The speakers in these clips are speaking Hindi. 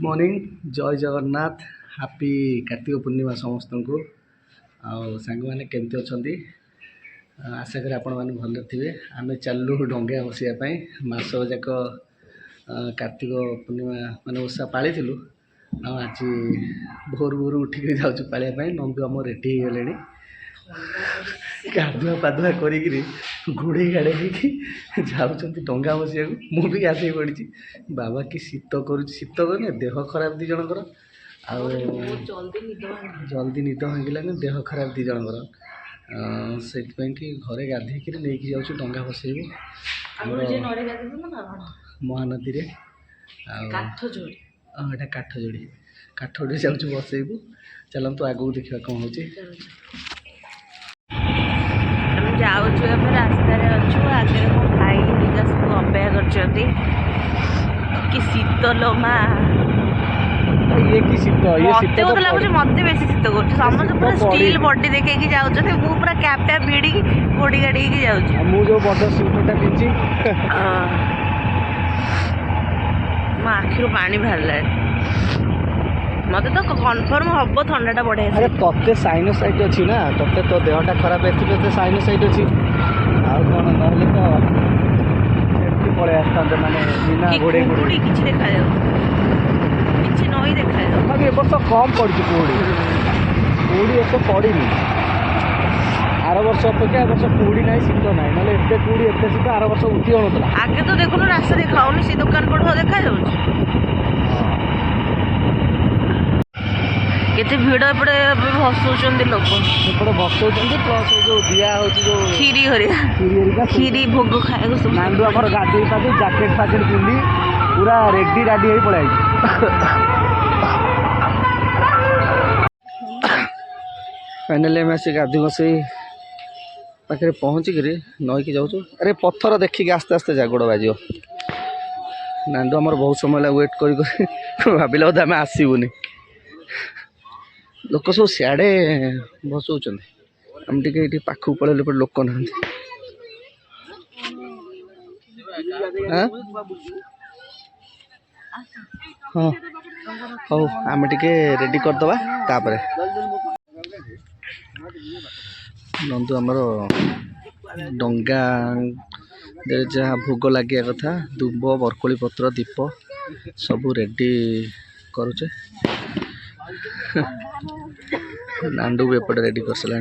मॉर्निंग जय जगन्नाथ हैप्पी कार्तिक पूर्णिमा समस्त को सांग मैंने केमती अच्छा आशा करें आपण मैंने भल थे। आम चलू डंगा बसापी मस जाक कार्तिक पूर्णिमा माने ओषा पाली आज भोर भोर उठिक जाऊँ पालियापाई। नंदू आम रेडी हो गले गाधुआ पाधुआ करी घोड़े गाड़े जाऊँ डंगा बसिया मु भी गाधे पड़ी। बाबा कि शीत कर शीत कर देह खराब दी जनकर जल्दी निद भांगलानी देह खराब दी जनकर से घरे गाधे नहीं जाऊँ डंगा बसैबू महानदी रे यहाँ काठ जोड़ी जाऊँ बसैबू। चलतु आगू देखा कौन हो जाऊँ रास्तार अच्छु आगे मो भाई दिका सब अपेक्षा कर शीत लो माँ ये की शीत मत तो लगुच मत बेस शीत कर समस्त पूरा स्टील बॉडी देखे जाऊँ मु पूरा कैप टैप भिड़ी घोड़ी गाड़ी जाऊँ मुझे बड़ स्वेटरटा पिंधि मो आखिर पानी बाहर मत तो कन्फर्म हम ठंडाटा बढ़े। अरे ते साइनोसाइट अच्छी ना ते तो देहटा खराब एते साइनोसाइट अच्छी आउ कौन ना तो पड़े आसते माने बिना घोड़े कुहुड़ी किसी देखा किसी नई देखा ए वर्ष कम पड़ी कुहुड़ी एत पड़ी आर वर्ष अपेक्षा वर्ष कुहुड़ी ना शीत ना ना एत कुहुड़ी एत शीत आर वर्ष उठी होना आगे तो देखो रास्ता देखा सी दुकान पड़ देखा केते भिड़ एपटे भसुचंदी लोक एपटे भसुचंदी प्लस जो दिया होची जो खीरी हरिया खीरी भोग खाए सब नांदू हमर गाडी पादी जैकेट पैकेट पिंदी पूरा रेडी राडी होई पड़ाई फाइनली मैं से गादी बसई पाखे पहुँच कर नई की जाऊँ। अरे पत्थर देखिक आस्ते आस्ते जा गोड़ बाजो नांदू हमर बहुत समय वेट कर भाविला बोधे आम आसबूनी लोक सब सियाड़े बसौं आम टे पाखक पड़े पर लोक ना हाँ हौ आम टे रेडी करदे तापर नंदू आमर डंगा जहाँ भोग लगे कथा दुब बरकोली पत्र दीप सबू रेडी करुचे नांडू भी एपटे रेडी कर सारे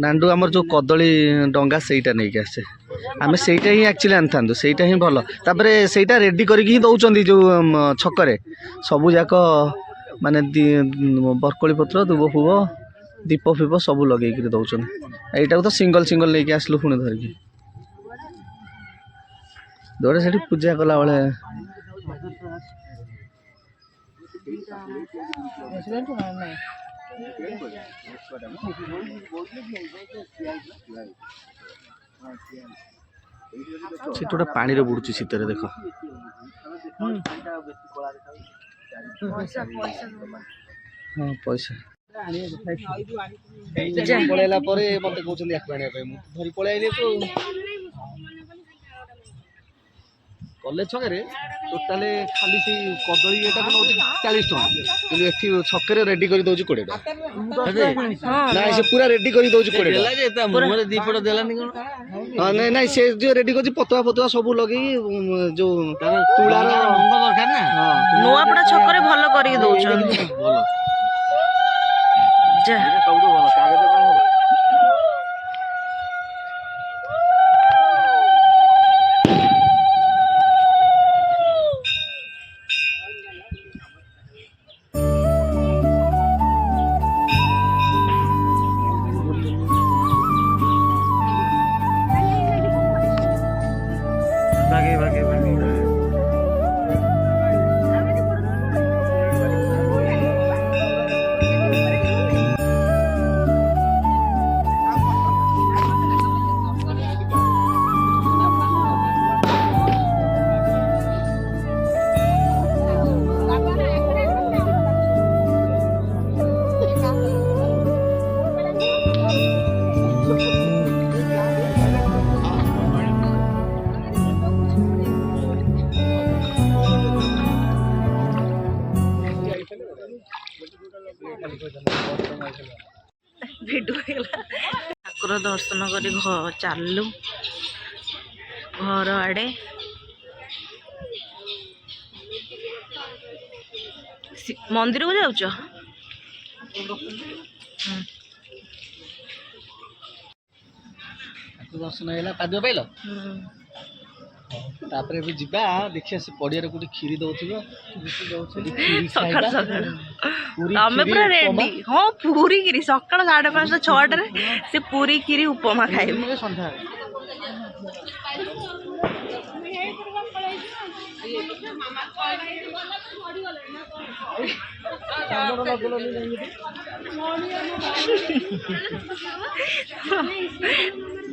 नांडू आमर जो कदली डंगा सेटा नहीं के आसे आम सेटा ही एक्चुअली आनी था सेटा ही भल तापर सेटा रेडी करके दौरान जो छकरे सबू जाक माने बरकोली पत्र दुब फुब दीप फीप सब लगे दौरान यहीटा तो सिंगल सिंगल लेके आसलु पुणी धरिकी दौड़े से पूजा कला बेले से गोटे पानी बुड़ुची शीत देख हाँ पैसा पलैला मत कहते धरी पलैली कॉलेज छकरे टोटाल खाली से कदली ये 40 टका कि छकरे रेडी कर दौर 20 ना से पूरा रेडी कर दौर 20 दीपट देलानी हाँ नहीं नहीं से जो रेडी कर पतुआ फतुआ सब लगे जो तुलार दरकार ना नुआपड़ा छकरे भल कर दौरान ଭିଡ଼ିଓ ହେଇଗଲା। ଠାକୁର ଦର୍ଶନ କରି ଚାଲୁ ଘର ଆଡ଼େ। ମନ୍ଦିରକୁ ଯାଉଛ? ଦର୍ଶନ ହେଇଗଲା, ପାଦ ପାଇଲ। ତାପରେ ଏବେ ଯିବା ଦେଖିବା ସେ ପଡ଼ିଆରେ କୋଉଠି କ୍ଷୀରି ଦଉଥିବ। ସକାଳୁ ସକାଳୁ ତମେ ପୁରା ରେଡି। ହଁ ପୁରୀ କ୍ଷୀରି ସକାଳ 5:30 6টাରେ ସେ ପୁରୀ କ୍ଷୀରି ଉପମା ଖାଇବୁ ସନ୍ଧ୍ୟାବେଳେ।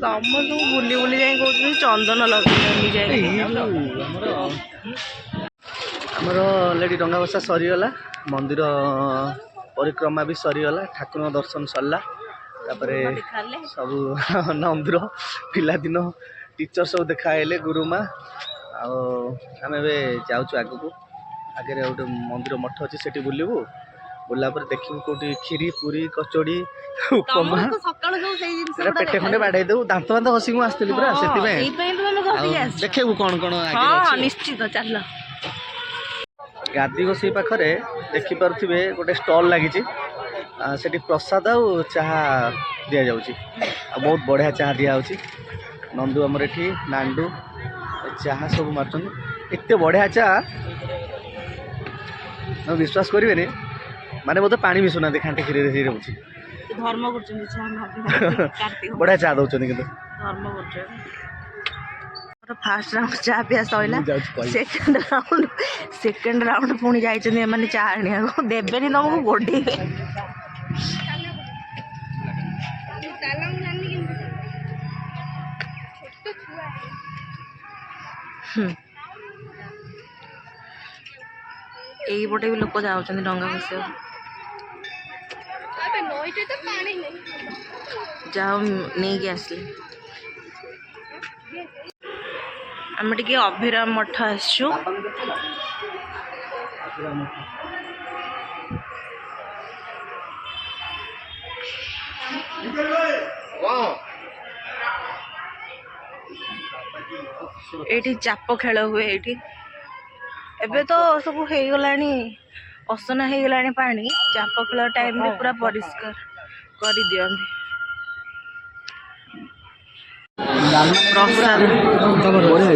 ସମସ୍ତଙ୍କୁ ବୁଲି ବୁଲି ଯାଇ କହୁଛନ୍ତି ଚନ୍ଦନ ଲଗେଇଛନ୍ତି ଯାଇ। ଆମର ଅଲରେଡ଼ି ଡଙ୍ଗା ଭସା ସରିଗଲା, ମନ୍ଦିର ପରିକ୍ରମା ବି ସରିଗଲା, ଠାକୁରଙ୍କ ଦର୍ଶନ ସରିଲା। ତାପରେ ସବୁ ନନ୍ଦୁର ପିଲାଦିନ ଟିଚର ସବୁ ଦେଖା ହେଲେ, ଗୁରୁମା। ଆଉ ଆମେ ଏବେ ଯାଉଛୁ ଆଗକୁ। ଆଗରେ ଗୋଟେ ମନ୍ଦିର ମଠ ଅଛି, ସେଠି ବୁଲିବୁ। ବୁଲିଲା ପରେ ଦେଖିବୁ କୋଉଠି କ୍ଷୀରି, ପୁରୀ, କଚୋଡ଼ି, ଉପମା। ପେଟେ ଖଣ୍ଡେ ବାଡ଼େଇ ଦେବୁ। ଦାନ୍ତ ଘଷିକି ମୁଁ ଆସିଥିଲି ପୁରା, ସେଥିପାଇଁ ଦେଖେଇବୁ କ'ଣ କ'ଣ ନିଶ୍ଚିତ। ଚାଲ। ଗାଦି ଗୋସାଇ ପାଖରେ ଦେଖିପାରୁଥିବେ ଗୋଟେ ଷ୍ଟଲ୍ ଲାଗିଛି। ସେଠି ପ୍ରସାଦ ଆଉ ଚାହା ଦିଆଯାଉଛି। ଆଉ ବହୁତ ବଢ଼ିଆ ଚାହା ଦିଆହେଉଛି। ନନ୍ଦୁ ଆମର ଏଠି ନାଣ୍ଡୁ ଚାହା ସବୁ ମାରୁଛନ୍ତି। ଏତେ ବଢ଼ିଆ ଚାହା ଆଉ ବିଶ୍ୱାସ କରିବେନି, ମାନେ ବୋଧେ ପାଣି ମିଶୁନାହାନ୍ତି, ଖାଣ୍ଟି କ୍ଷୀରରେ ହେଇ ରହୁଛି। ଧର୍ମ କରୁଛନ୍ତି ବଢ଼ିଆ ଚାହା ଦଉଛନ୍ତି କିନ୍ତୁ। ଧର୍ମ କରୁଛନ୍ତି। ଫାର୍ଷ୍ଟ ରାଉଣ୍ଡ ଚା ପିଆ ସଇଲା। ସେକେଣ୍ଡ ରାଉଣ୍ଡ ପୁଣି ଯାଇଛନ୍ତି ଏମାନେ ଚା ଆଣିବାକୁ। ଦେବେନି ତମକୁ, ଗୋଡ଼େଇବେ। ଏଇପଟେ ବି ଲୋକ ଯାଉଛନ୍ତି ଡଙ୍ଗା ବସିବାକୁ। ଯାଉ ନେଇକି ଆସିଲେ। ଆମେ ଟିକେ ଅଭିରାମ ମଠ ଆସିଛୁ। ଏଇଠି ଚାପ ଖେଳ ହୁଏ। ଏଇଠି ଏବେ ତ ସବୁ ହେଇଗଲାଣି, ଅସନା ହେଇଗଲାଣି ପାଣି। ଚାପ ଖେଳ ଟାଇମରେ ପୁରା ପରିଷ୍କାର କରିଦିଅନ୍ତି।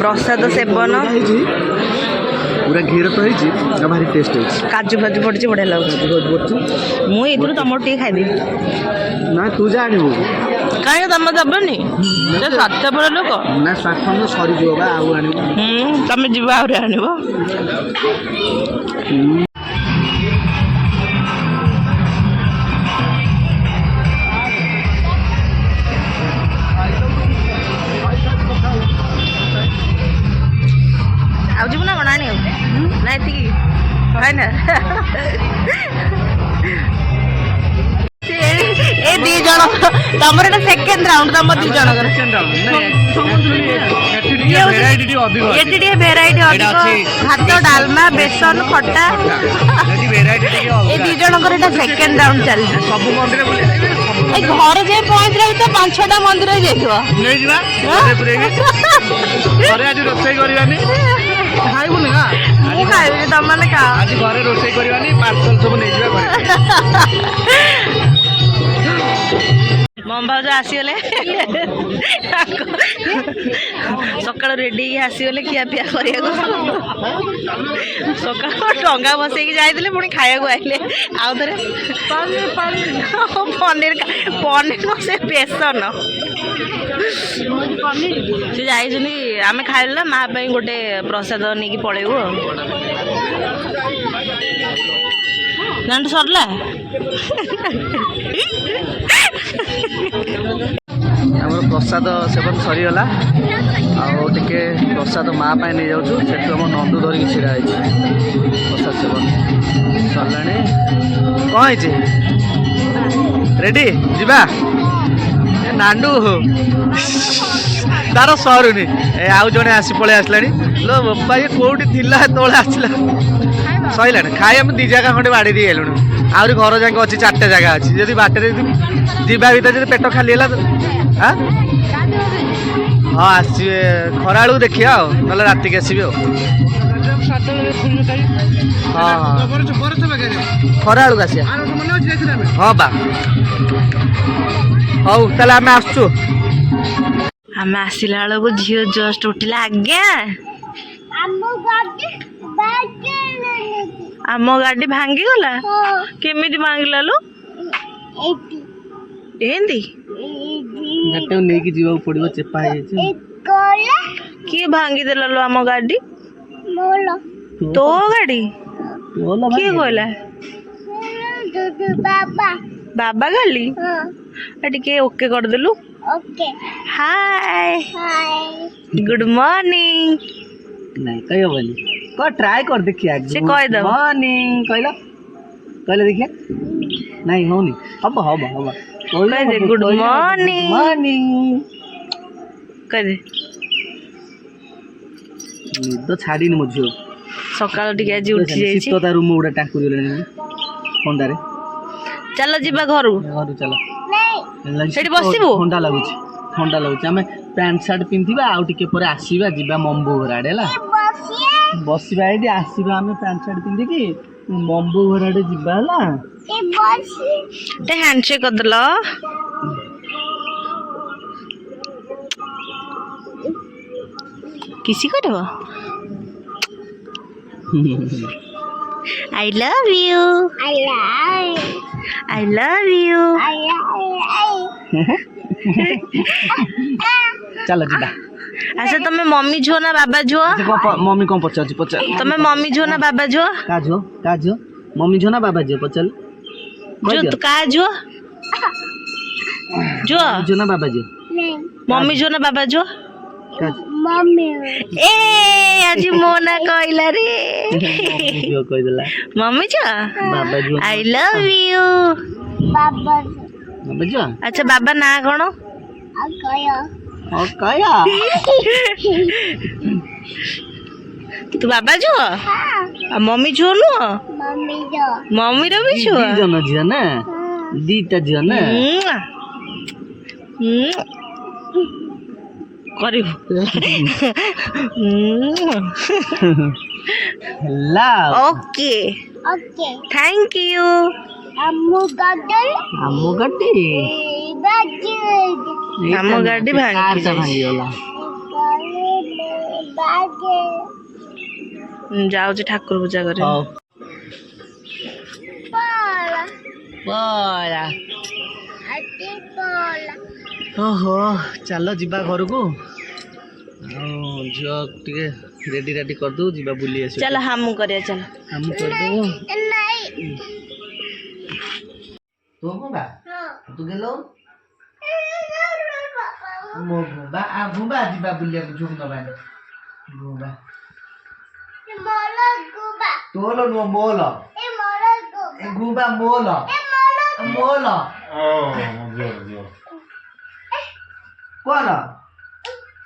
ପ୍ରସାଦ ସେବନ ପୁରା ଘିର ତ ହେଇଛି, ଭାରି ଟେଷ୍ଟ ହେଇଛି। କାଜୁ ଫାଜୁ ପଡ଼ିଛି, ବଢ଼ିଆ ଲାଗୁଛି। ମୁଁ ଏଇଥିରୁ ତମର ଟିକେ ଖାଇଦେବି। ନା ତୁ ଯା ଆଣିବୁ। କାହିଁକି ତମେ ଦେବନି? ସ୍ୱାର୍ଥପର ଲୋକ ନା, ସ୍ୱାର୍ଥ ସରିଯିବ ବା, ଆଉ ଆଣିବୁ। ତମେ ଯିବ ଆହୁରି ଆଣିବ। ଆଉ ଯିବୁ ନା କ'ଣ ଆଣିବାକୁ? ନା ଏତିକି ଫାଇନାଲ? ଏ ଦି ଜଣ ତମର ଏଟା ସେକେଣ୍ଡ ରାଉଣ୍ଡ, ତମ ଦି ଜଣଙ୍କର। ଏଠି ଟିକେ ଭେରାଇଟି ଅଧିକ। ଭାତ, ଡାଲମା, ବେସନ, ଖଟା। ଏ ଦି ଜଣଙ୍କର ଏଟା ସେକେଣ୍ଡ ରାଉଣ୍ଡ ଚାଲିଛି। ସବୁ ମନ୍ଦିର ଏଇ ଘରେ ଯାଇ ପହଞ୍ଚିଲା ଭିତରେ 5-6ଟା ମନ୍ଦିର ଯାଇଥିବ। ନେଇଯିବା ଘରେ ଆଜି ରୋଷେଇ କରିବାନି। ଖାଇବୁନି ନା? ମୁଁ ଖାଇବିନି, ତମମାନେ ଖାଅ। ଆଜି ଘରେ ରୋଷେଇ କରିବାନି, ପାର୍ସଲ ସବୁ ନେଇଯିବା ଘରେ। ମମ୍ଭାଉଜ ଆସିଗଲେ, ସକାଳୁ ରେଡି ହେଇକି ଆସିଗଲେ ଖିଆପିଆ କରିବାକୁ। ସକାଳୁ ଡଙ୍ଗା ବସେଇକି ଯାଇଥିଲେ, ପୁଣି ଖାଇବାକୁ ଆଇଲେ। ଆଉ ଥରେ ପନିର ସେ ବେସନ ସେ ଯାଇଛନ୍ତି। ଆମେ ଖାଇଲୁ ନା, ମା ପାଇଁ ଗୋଟେ ପ୍ରସାଦ ନେଇକି ପଳେଇବୁ ଆଉ। ଜାଣିଛୁ ସରିଲା। ଆମର ପ୍ରସାଦ ସେବନ ସରିଗଲା। ଆଉ ଟିକେ ପ୍ରସାଦ ମା ପାଇଁ ନେଇଯାଉଛୁ। ସେଠୁ ଆମ ନନ୍ଦୁ ଧରିକି ଛିଡ଼ା ହେଇଛି। ପ୍ରସାଦ ସେବନ ସରିଲାଣି। କ'ଣ ହେଇଛି? ରେଡ଼ି ଯିବା? ନାଣ୍ଡୁ ତାର ସରୁନି। ଆଉ ଜଣେ ପଳେଇ ଆସିଲାଣି। ଲୋ ବାପା, ଇଏ କୋଉଠି ଥିଲା ଏତେବେଳେ ଆସିଲା? ସରିଲାଣି ଖାଇ। ଆମେ 2 ଜାଗା ଖଣ୍ଡେ ବାଡ଼େଇ ଦେଇ ଆଇଲୁଣି। आहरी घर जाके अच्छी 4टा जगह अच्छी जब बाटर जीवा भर जो पेट खाली है हाँ आसवे खरा बेलू देखिए ना रात के आसबि हाँ हाँ खरा बेलू आस हाँ बा हौ ताले आम आसचु आम आसला बेलू झील जस्ट उठिला आज्ञा आम गाड़ी भांगी गला केमिति भांगिला लो एंदी गाड़ी नहीं जीवा पड़ो चेपा किए भांगी देला लो आम गाड़ी तो गाड़ी किए कहला बाबा गली टिके ओके कर देलु हाय गुड मॉर्निंग नहीं कहियो बोली को ट्राई कर देखिए से कह दो मॉर्निंग कहला कहले देखिए नहीं होनी अब अब अब कह दे गुड मॉर्निंग मॉर्निंग कह दे तो छाड़ी नि मुझे सकाळ टिके आज उठी जाई शीत तार रूम उडा टाकुरी लेनी ठंडा रे चलो जीवा घर घर चलो सेठी बसिबो ठंडा लागुच आमे पैंट शर्ट पिंधिबा आउ टिके परे आसीबा जीवा मम्बू घर आडे ला बसिबा एडी आसीबा आमे पैंट शर्ट पिंधि की मम्बू घर आडे जीवा ला ते हैंडशेक कर दलो किसी करबो I love you. I love you. चलो जीवा अच्छा तुम मम्मी झुओ ना बाबा झुओ मम्मी कौन पचार पचार तुम मम्मी झुओ ना बाबा झुओ का झो मम्मी झो ना बाबा झो पचल जो तो का झुओ झुओ झो ना बाबा झो मम्मी झुओ ना बाबा झुओ मम्मी ए आज मोना कहला रे जो कह देला मम्मी झो बाबा झो आई लव यू बाबा झो अच्छा बाबा ना कौन कया तू बाबा झुओ आ मम्मी झुओ नु मम्मी रो भी झुओ जन झियो ना दीटा झियो ना करिब लव ओके थैंक यू आमो गड्डी आमो गाड़ी भांगी भांगी गला जाऊ ठाकुर पूजा करे ओहो चलो जीवा घर को झील टे रेडी रेडी कर दो जीवा बुली आस चल हम करिया चल हम कर दो तो घुबा तू गेलो मो घुबा आ घुबा जीवा बुलिया झुम दबा घुबा तोलो नो मोलो ए घुबा मोलो मोलो कौन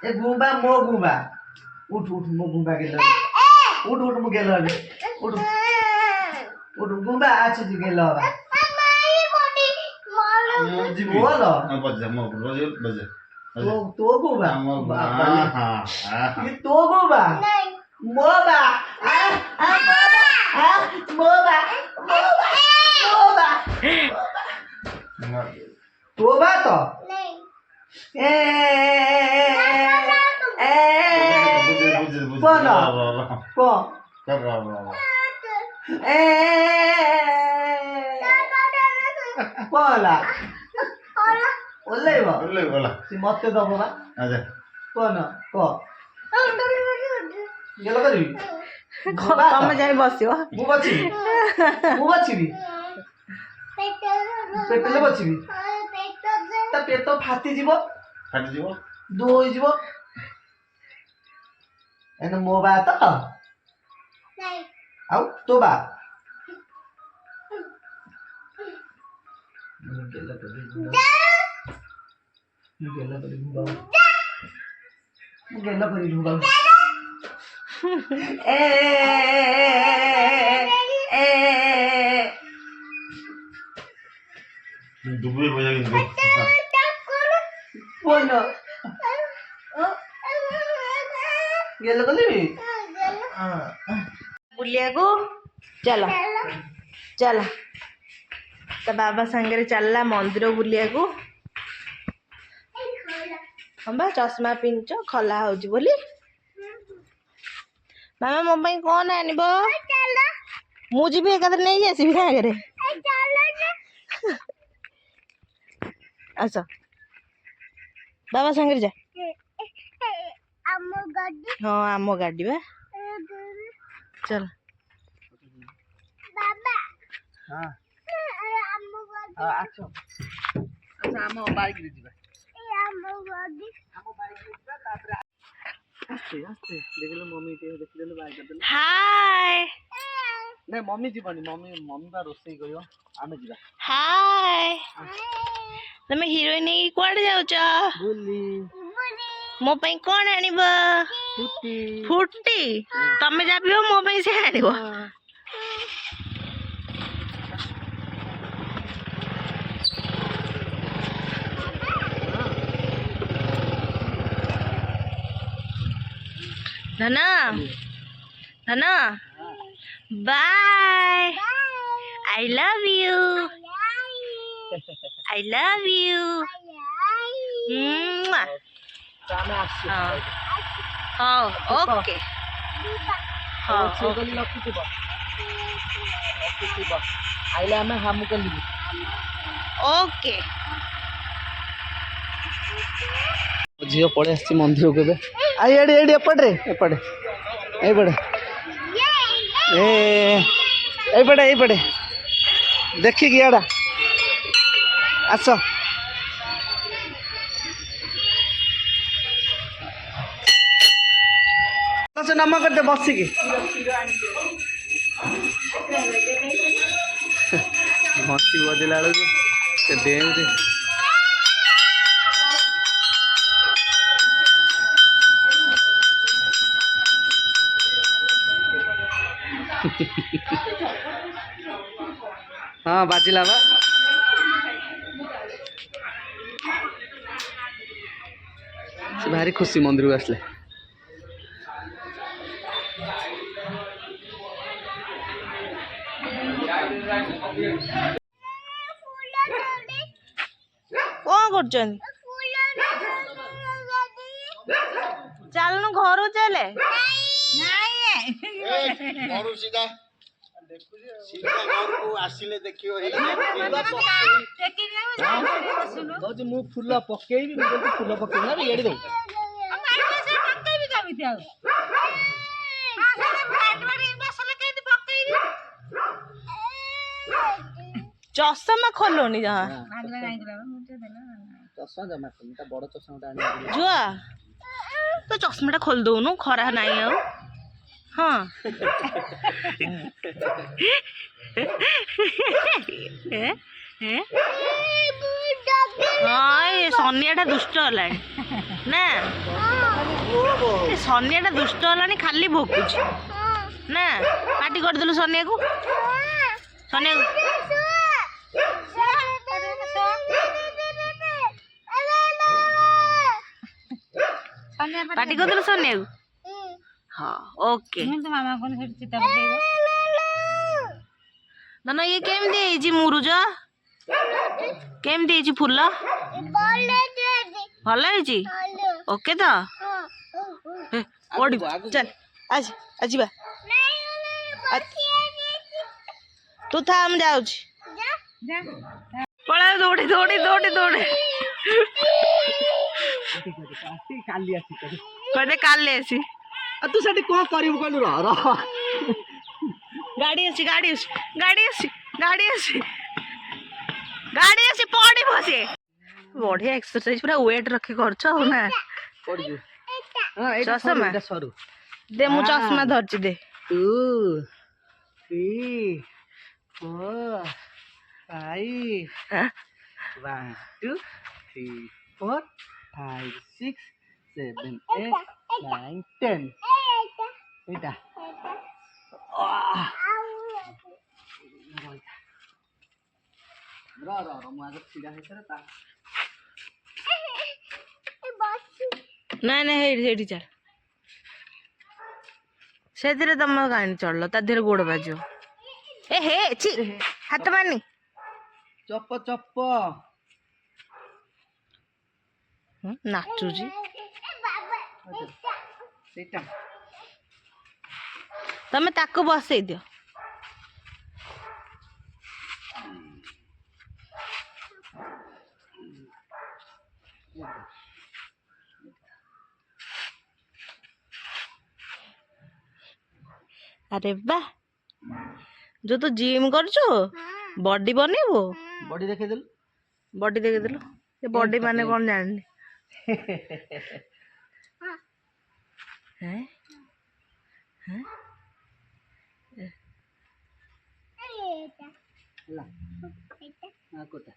ए घुबा मो घुबा उठ उठ मो घुबा गेलो उठ उठ मो गेलो उठ उठ घुबा आछ जी गेलो जी बोलो बजे मो बजे बजे तो घुबा ये तो घुबा मोबा आ मोबा मोबा तोबा तो ए कोना को ए कोला ओले बोला सी मते दबो बा अच्छा कोना को गेलो करी तमे जाई बसियो मु बचिबी पेटले बचिबी ता पेट फाटी जीवो दो होई जीवो एने मो बा त नहीं आउ तो बा गेला करी घुबा ए डुबुरी बजा के बोलो गेलो कली बुलिया को चलो चलो ता बाबा संगे चलला मंदिर बुलिया को हम बा चश्मा पिंच खला होजी बोली मामा मो ପାଇଁ कौन आनिबो मु जीबी एकादर नहीं आसीबी सागरे अच्छा बाबा संगे जा हाँ आम गाड़ी बा चल हां अच्छा अच्छा हम बाइक रे जीवा आस्ते आस्ते देखले मम्मी के देखले बाइक कर देले हाय नहीं मम्मी जीवनी मम्मी मम्मी बा रोसई करियो आमे जीवा हाय तमे हीरोइन की कुआडे जाउछ बुली मो ପାଇଁ कौन आनिबो फुटी फुटी तमे जाबियो मो ପାଇଁ से आनिबो नाना नाना bye I love you I love you आमे आसी हाँ ओके हाँ गली रखिथिबो आइले आमे हमु कली ओके झियो पड़े आसी मंदिर को बे आई एडी एडी एपड़े एपड़े एपड़े एपड़े देखि गियाडा आसो से नम करते बसिकी मस्ती बजेला बेलू से डेउरे हाँ बाजिला बा से भारी खुशी मंदिर को आसले कौन कर चलनु घर चले सीधा सीधा घर को आसिले देखियो मु फूल पकेबी फूल पकेबी एड़ी दो चश्मा खोलोनी जहाँ चश्मा जमा बड़ चश्मा जुआ तो चश्मा खोल दौनु खरा नहीं आउ हाँ हाँ ये सनिया दुष्ट है ना सनिया दुष्ट है खाली भोकुच ना पार्टी करदेलु सनिया को सनिया पार्टी करदेलु सनिया को हाँ ओके ना ये केमती मुरुज केमती फूल भल ओके तो चल आज आजीबा तू था हम जाऊ पड़ा दौड़ी दौड़ी दौड़ी दौड़ी कहते काली आसी तू सेठी कौन करिबु कहलु रह गाड़ी आसी गाड़ी आसी गाड़ी आसी गाड़ी आसी गाड़ी आसी पड़ी बसे बढ़िया एक्सरसाइज पूरा वेट रखी करछ हो ना पड़ी जे हां एटा चश्मा एटा सरू दे मु चश्मा धरची दे 2 3 4 5 1 2 3 4 5 6 7 8 9 10 एटा ମୁଁ ଆଗ ଛିଡ଼ା ହେଇସାରେ ତା ନାଇଁ ନାଇଁ ହେଇଠି ସେଇଠି ଚାଲ ସେଥିରେ ତମ ଗାଣି ଚଢଲ ତା ଦେହରେ ଗୋଡ ବାଜିବ ଏ ହେ ଛି ହାତ ମାରନି ଚପ ଚପ ନାଚୁଛି ସେଇଟା ତମେ ତାକୁ ବସେଇ ଦିଅ ଆରେ ବା ଯୋଉ ତୁ ଜିମ୍ କରୁଛୁ ବଡି ବନେଇବୁ ବଡି ଦେଖେଇଦେଲୁ ବଡି ଦେଖିଦେଲୁ ଏ ବଡି ମାନେ କଣ ଜାଣିନି ହେଁ? ହେଁ? ହେଲା କୋଟା